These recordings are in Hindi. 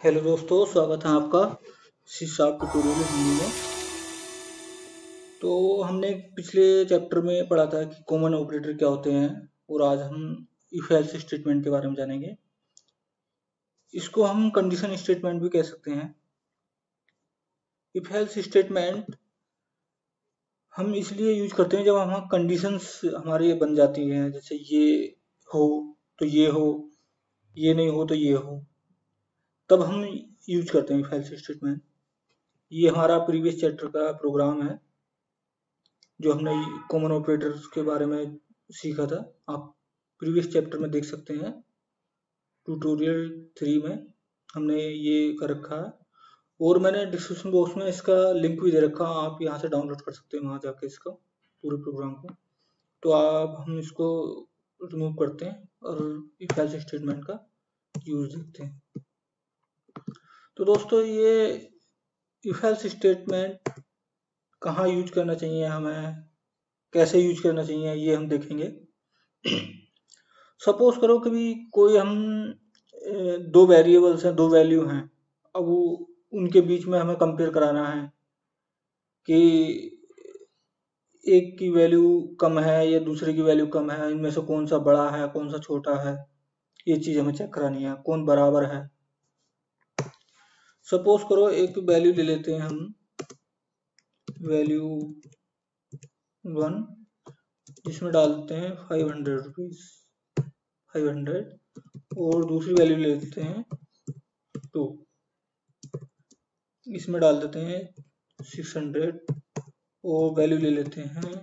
हेलो दोस्तों, स्वागत है आपका सी शार्प ट्यूटोरियल हिंदी में। तो हमने पिछले चैप्टर में पढ़ा था कि कॉमन ऑपरेटर क्या होते हैं, और आज हम इफ एल्स स्टेटमेंट के बारे में जानेंगे। इसको हम कंडीशन स्टेटमेंट भी कह सकते हैं। इफ एल्स स्टेटमेंट हम इसलिए यूज करते हैं जब हम कंडीशंस हमारी बन जाती हैं, जैसे ये हो तो ये हो, ये नहीं हो तो ये हो, तब हम यूज करते हैं इफ एल्स स्टेटमेंट। ये हमारा प्रीवियस चैप्टर का प्रोग्राम है जो हमने कॉमन ऑपरेटर्स के बारे में सीखा था। आप प्रीवियस चैप्टर में देख सकते हैं, ट्यूटोरियल 3 में हमने ये कर रखा है, और मैंने डिस्क्रिप्शन बॉक्स में इसका लिंक भी दे रखा है। आप यहाँ से डाउनलोड कर सकते हैं वहाँ जाके इसका पूरे प्रोग्राम को। तो आप हम इसको रिमूव करते हैं और इफ एल्स स्टेटमेंट का यूज देखते हैं। तो दोस्तों, ये इफ एल्स स्टेटमेंट कहाँ यूज करना चाहिए, हमें कैसे यूज करना चाहिए, ये हम देखेंगे। सपोज करो कभी कोई हम दो वेरिएबल्स हैं, दो वैल्यू हैं, अब वो उनके बीच में हमें कंपेयर कराना है कि एक की वैल्यू कम है या दूसरे की वैल्यू कम है, इनमें से कौन सा बड़ा है कौन सा छोटा है, ये चीज हमें चेक करानी है, कौन बराबर है। सपोज करो एक वैल्यू ले लेते हैं हम, वैल्यू 1, जिसमें डालते हैं 500 रुपीज, 500, और दूसरी वैल्यू ले लेते हैं 2, इसमें डाल देते हैं 600, और वैल्यू ले लेते हैं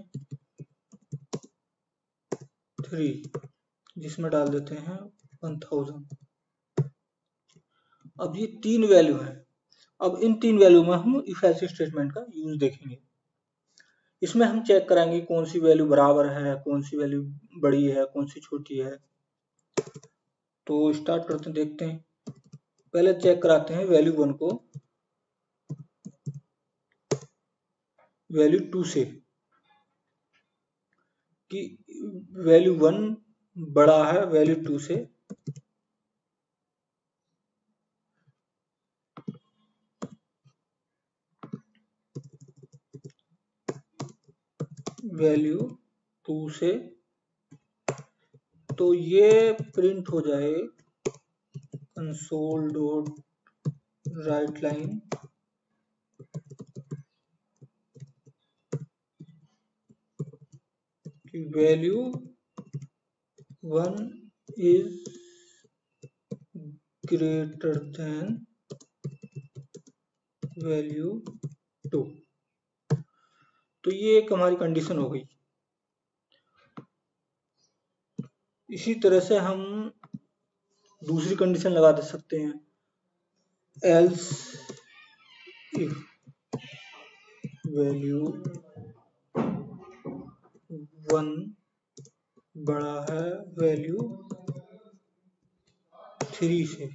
3, जिसमें डाल देते हैं 1000। अब ये तीन वैल्यू हैं। अब इन तीन वैल्यू में हम इफ एल्स स्टेटमेंट का यूज देखेंगे। इसमें हम चेक कराएंगे कौन सी वैल्यू बराबर है, कौन सी वैल्यू बड़ी है, कौन सी छोटी है। तो स्टार्ट करते हैं, देखते हैं। पहले चेक कराते हैं वैल्यू 1 को वैल्यू 2 से, कि वैल्यू 1 बड़ा है वैल्यू 2 से। वैल्यू 2 से, तो ये प्रिंट हो जाए कंसोल डॉट राइट लाइन कि value 1 is greater than value 2। तो ये एक हमारी कंडीशन हो गई। इसी तरह से हम दूसरी कंडीशन लगा दे सकते हैं, एल्स इफ वैल्यू 1 बड़ा है वैल्यू 3 से,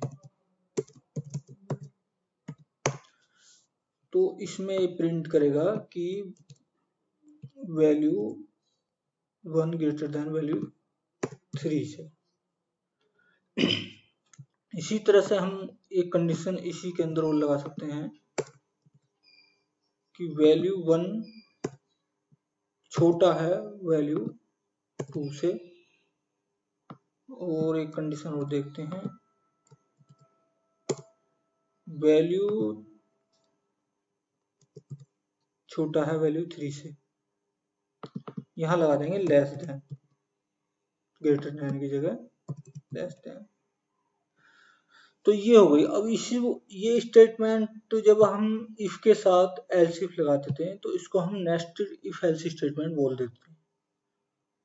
तो इसमें प्रिंट करेगा कि वैल्यू 1 ग्रेटर देन वैल्यू 3 से। इसी तरह से हम एक कंडीशन इसी के अंदर और लगा सकते हैं कि वैल्यू 1 छोटा है वैल्यू 2 से, और एक कंडीशन और देखते हैं, वैल्यू छोटा है वैल्यू 3 से। यहां लगा देंगे लेस देन, ग्रेटर देन की जगह लेस देन। तो ये हो गई। अब इसी ये स्टेटमेंट जब हम इफ के साथ एल्स इफ लगा देते हैं तो इसको हम नेस्टेड इफ एल्स स्टेटमेंट बोल देते हैं।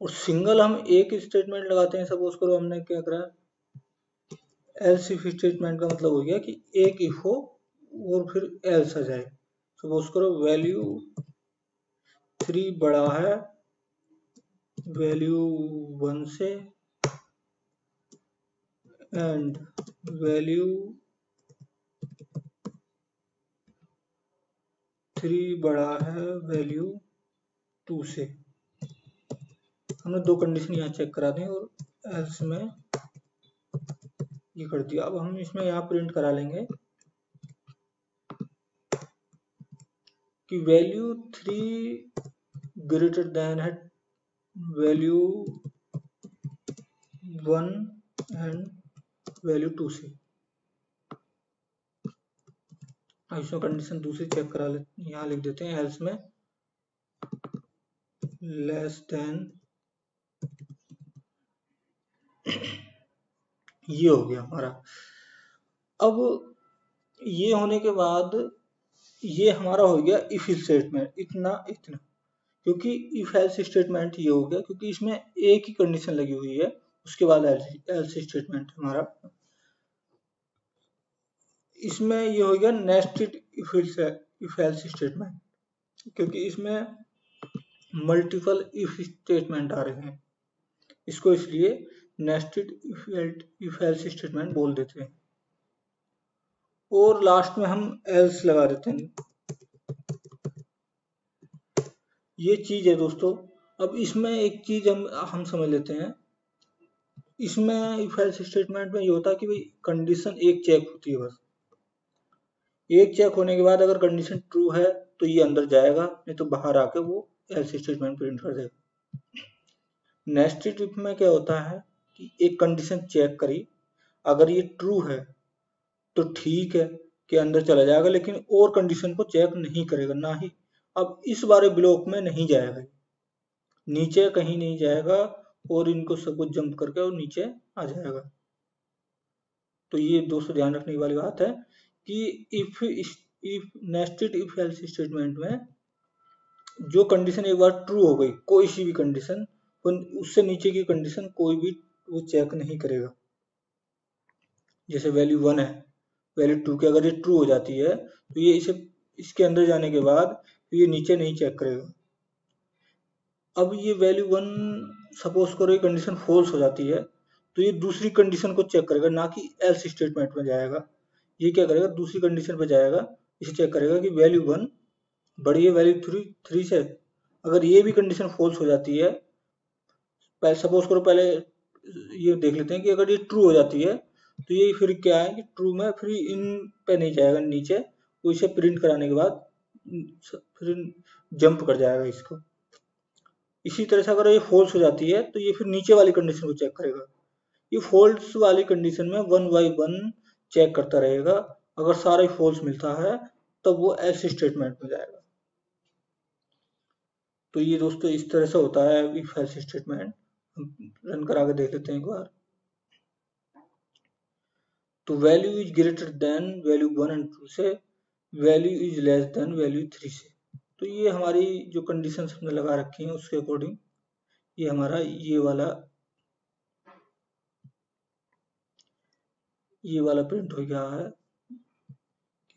और सिंगल हम एक स्टेटमेंट लगाते हैं। सपोज करो हमने क्या करा, एल्स इफ स्टेटमेंट का मतलब हो गया कि एक इफ हो और फिर एल्स आ जाए। सपोज करो वैल्यू 3 बड़ा है वैल्यू 1 से, एंड वैल्यू 3 बड़ा है वैल्यू 2 से। हमने दो कंडीशन यहाँ चेक करा दी और एल्स में ये कर दिया। अब हम इसमें यहाँ प्रिंट करा लेंगे कि वैल्यू 3 ग्रेटर देन है वैल्यू 1 एंड वैल्यू 2 से। इसमें कंडीशन दूसरी चेक करा लेते, यहाँ लिख देते हैं एल्स में लेस देन, ये हो गया हमारा। अब ये होने के बाद ये हमारा हो गया इफ स्टेटमेंट, इतना, क्योंकि इफ एल्स स्टेटमेंट ये हो गया क्योंकि इसमें एक ही कंडीशन लगी हुई है, उसके बाद एल्स स्टेटमेंट हमारा। इसमें ये हो गया नेस्टेड इफ एल्स स्टेटमेंट, क्योंकि इसमें मल्टीपल इफ स्टेटमेंट आ रहे हैं, इसको इसलिए नेस्टेड इफ एल्स स्टेटमेंट बोल देते हैं। और लास्ट में हम एल्स लगा देते हैं। ये चीज है दोस्तों। अब इसमें एक चीज हम समझ लेते हैं। इसमें इफ एल्स स्टेटमेंट में ये होता है कि भाई कंडीशन एक चेक होती है, बस एक चेक होने के बाद अगर कंडीशन ट्रू है तो ये अंदर जाएगा, नहीं तो बाहर आके वो एल्स स्टेटमेंट प्रिंट कर देगा। नेस्टेड इफ में क्या होता है कि एक कंडीशन चेक करी, अगर ये ट्रू है तो ठीक है कि अंदर चला जाएगा, लेकिन और कंडीशन को चेक नहीं करेगा, ना ही अब इस वाले ब्लॉक में नहीं जाएगा, नीचे कहीं नहीं जाएगा और इनको सब कुछ जंप करके और नीचे आ जाएगा। तो ये दोस्तों ध्यान रखने वाली बात है कि if nested if else statement में जो कंडीशन एक बार ट्रू हो गई, कोई सी भी कंडीशन, उससे नीचे की कंडीशन कोई भी वो चेक नहीं करेगा। जैसे वैल्यू 1 है, वैल्यू 2 की अगर ये ट्रू हो जाती है तो ये इसके अंदर जाने के बाद ये नीचे नहीं चेक करेगा। अब ये वैल्यू 1 सपोज करो ये कंडीशन फॉल्स हो जाती है तो ये दूसरी कंडीशन को चेक करेगा, ना कि एल्स स्टेटमेंट में जाएगा। ये क्या करेगा, दूसरी कंडीशन पे जाएगा, इसे चेक करेगा कि वैल्यू 1 बड़ी है वैल्यू 3 से। अगर ये भी कंडीशन फॉल्स हो जाती है, सपोज करो पहले ये देख लेते हैं कि अगर ये ट्रू हो जाती है तो ये फिर क्या है कि ट्रू में फिर इन पे नहीं जाएगा नीचे, वो इसे प्रिंट कराने के बाद फिर जंप कर जाएगा इसको। इसी तरह से अगर ये फॉल्स हो जाती है तो ये फिर नीचे वाली कंडीशन को चेक करेगा। ये फॉल्स वाली कंडीशन में 1 बाय 1 चेक करता रहेगा, अगर सारा फॉल्स मिलता है तब वो एल्स स्टेटमेंट में जाएगा। तो ये दोस्तों इस तरह से होता है इफ एल्स स्टेटमेंट। हम रन करा के देख लेते हैं एक बार। तो value is greater than value 1 and 2 से, value is less than value 3 से। तो ये हमारी जो कंडीशन हमने लगा रखी हैं उसके अकॉर्डिंग ये हमारा ये वाला प्रिंट हो गया है,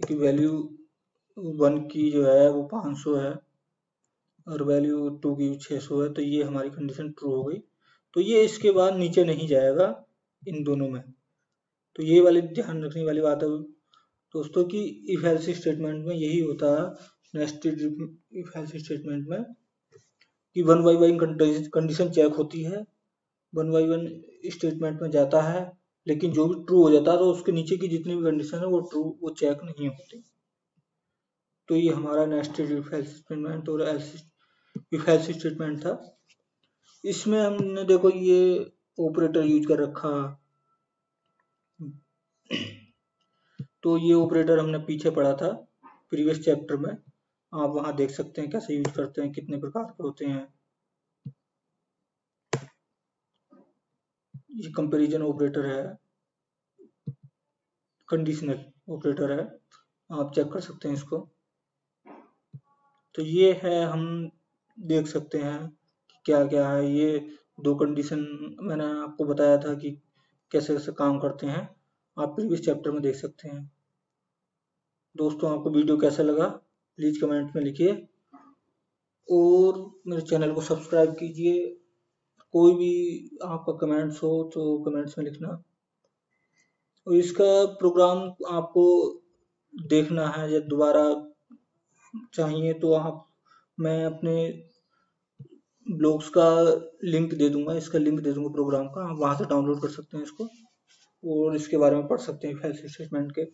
क्योंकि वैल्यू 1 की जो है वो 500 है और वैल्यू 2 की 600 है, तो ये हमारी कंडीशन ट्रू हो गई। तो ये इसके बाद नीचे नहीं जाएगा इन दोनों में। तो ये वाली ध्यान रखने वाली बात है दोस्तों कि इफ एल्स स्टेटमेंट में यही होता है, नेस्टेड इफ एल्स स्टेटमेंट में, कि 1 बाय 1 कंडीशन चेक होती है, 1 बाय 1 स्टेटमेंट में जाता है, लेकिन जो भी ट्रू हो जाता है तो उसके नीचे की जितनी भी कंडीशन है वो ट्रू, वो चेक नहीं होती। तो ये हमारा नेस्टेड इफ एल्स स्टेटमेंट और इफ एल्स स्टेटमेंट था। इसमें हमने देखो ये ऑपरेटर यूज कर रखा, तो ये ऑपरेटर हमने पीछे पढ़ा था प्रीवियस चैप्टर में, आप वहां देख सकते हैं कैसे यूज करते हैं, कितने प्रकार के होते हैं। ये कंपैरिजन ऑपरेटर है, कंडीशनल ऑपरेटर है, आप चेक कर सकते हैं इसको। तो ये है, हम देख सकते हैं कि क्या क्या है। ये 2 कंडीशन मैंने आपको बताया था कि कैसे कैसे काम करते हैं, आप प्रीवियस चैप्टर में देख सकते हैं। दोस्तों आपको वीडियो कैसा लगा प्लीज कमेंट में लिखिए और मेरे चैनल को सब्सक्राइब कीजिए। कोई भी आपका कमेंट्स हो तो कमेंट्स में लिखना, और इसका प्रोग्राम आपको देखना है या दोबारा चाहिए तो मैं अपने ब्लॉग्स का लिंक दे दूंगा, इसका लिंक दे दूंगा प्रोग्राम का, आप वहां से डाउनलोड कर सकते हैं इसको और इसके बारे में पढ़ सकते हैं एल्स स्टेटमेंट के।